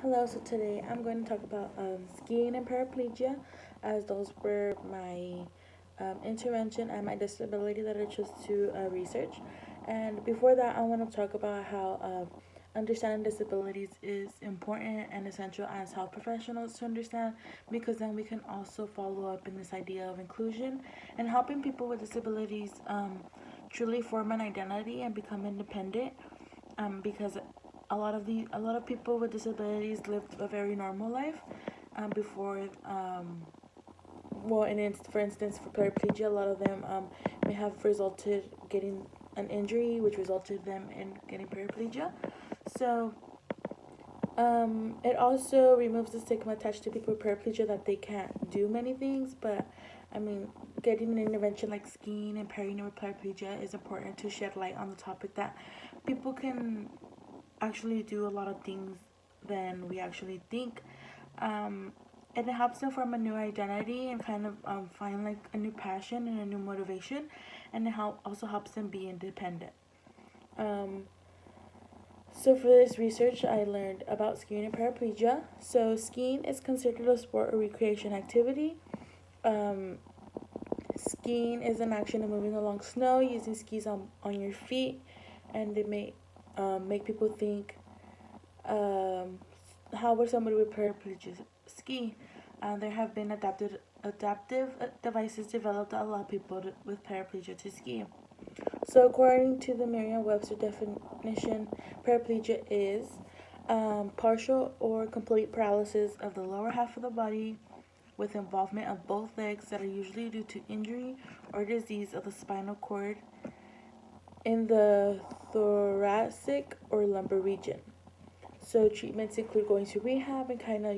Hello, so today I'm going to talk about skiing and paraplegia, as those were my intervention and my disability that I chose to research. And before that, I want to talk about how understanding disabilities is important and essential as health professionals to understand, because then we can also follow up in this idea of inclusion and helping people with disabilities truly form an identity and become independent, because a lot of people with disabilities live a very normal life before for instance, for paraplegia, a lot of them may have resulted getting an injury which resulted them in getting paraplegia. So it also removes the stigma attached to people with paraplegia that they can't do many things. But I mean, getting an intervention like skiing and paraplegia is important to shed light on the topic that people can actually do a lot of things than we actually think. Um, and it helps them form a new identity and kind of find like a new passion and a new motivation, and also helps them be independent. Um, so for this research, I learned about skiing and paraplegia. So skiing is considered a sport or recreation activity. Um, Skiing is an action of moving along snow using skis on your feet, and it may make people think, um, how would somebody with paraplegia ski? There have been adaptive devices developed that allow people with paraplegia to ski. So, according to the Merriam-Webster definition, paraplegia is partial or complete paralysis of the lower half of the body with involvement of both legs that are usually due to injury or disease of the spinal cord in the thoracic or lumbar region. So treatments include going to rehab and kind of,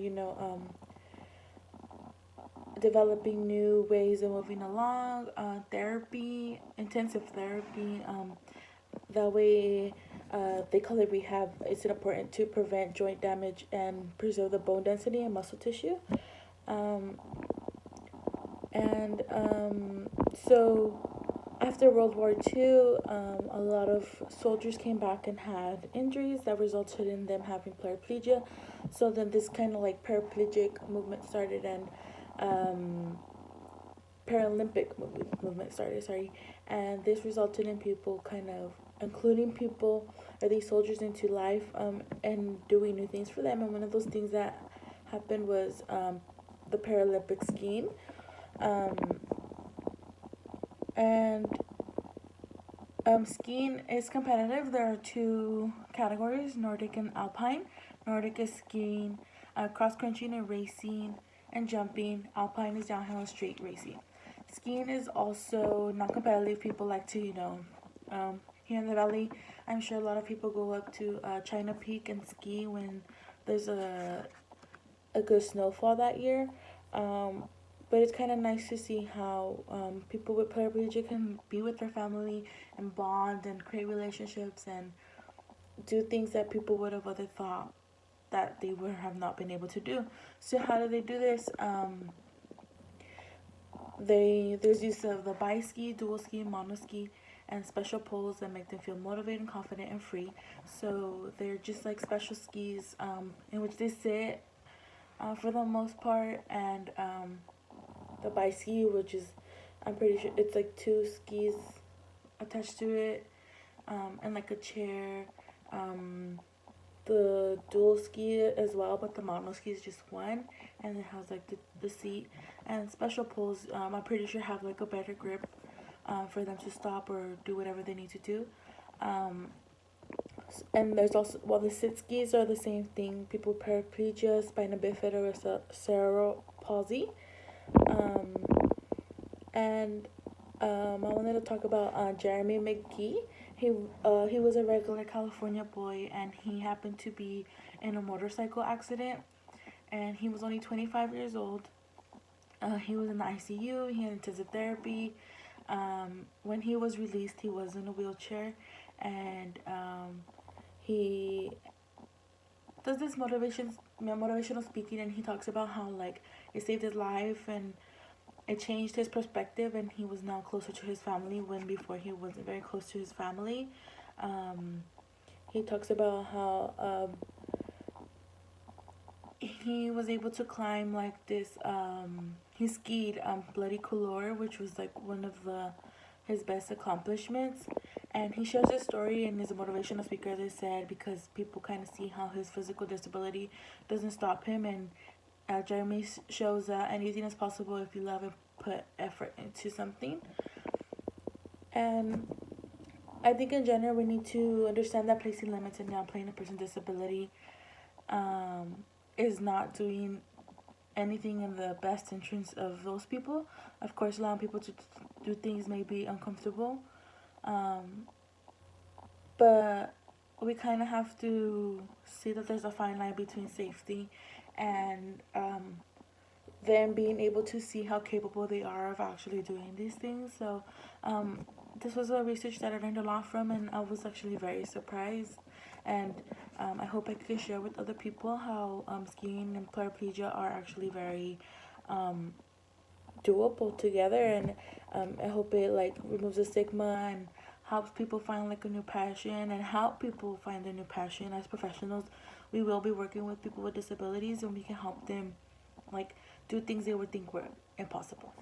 developing new ways of moving along, therapy, intensive therapy. That way, they call it rehab. It's important to prevent joint damage and preserve the bone density and muscle tissue. Um, and so after World War II, a lot of soldiers came back and had injuries that resulted in them having paraplegia. So then this kind of like paraplegic movement started, and um, movement started. Sorry, and this resulted in people kind of including people or these soldiers into life, and doing new things for them. And one of those things that happened was the Paralympic skiing. Um, and Skiing is competitive. There are two categories: Nordic and Alpine. Nordic is skiing, cross country and racing, and jumping. Alpine is downhill and street racing. Skiing is also not competitive. People like to, here in the valley, I'm sure a lot of people go up to China Peak and ski when there's a good snowfall that year. Um, but it's kind of nice to see how people with paraplegia can be with their family and bond and create relationships and do things that people would have other thought that they would have not been able to do. So how do they do this? There's use of the bi-ski, dual ski, monoski, and special poles that make them feel motivated, confident, and free. So they're just like special skis in which they sit for the most part, and the bi-ski, which is, I'm pretty sure it's like two skis attached to it, and like a chair. Um, the dual ski as well, but the mono ski is just one, and it has like the seat and special poles. I'm pretty sure have like a better grip for them to stop or do whatever they need to do. Um, and there's also, well, the sit skis are the same thing. People with paraplegia, spina bifida, or cerebral palsy. Um, and I wanted to talk about Jeremy McGee. He was a regular California boy, and he happened to be in a motorcycle accident, and he was only 25 years old. He was in the ICU. He had intensive therapy. When he was released, he was in a wheelchair, and he does this motivational speaking, and he talks about how like it saved his life and it changed his perspective, and he was now closer to his family when before he wasn't very close to his family. Um, he talks about how he was able to climb like this. He skied Bloody Couloir, which was like one of his best accomplishments. And he shares his story and is a motivational speaker, as I said, because people kind of see how his physical disability doesn't stop him. And Jeremy shows that anything is possible if you love and put effort into something. And I think in general we need to understand that placing limits and downplaying a person's disability is not doing anything in the best interest of those people. Of course, allowing people to do things may be uncomfortable, but we kind of have to see that there's a fine line between safety and them being able to see how capable they are of actually doing these things. So, this was a research that I learned a lot from, and I was actually very surprised. And I hope I can share with other people how skiing and paraplegia are actually very doable together. And I hope it like removes the stigma and helps people find like a new passion and help people find a new passion. As professionals, we will be working with people with disabilities, and we can help them like do things they would think were impossible.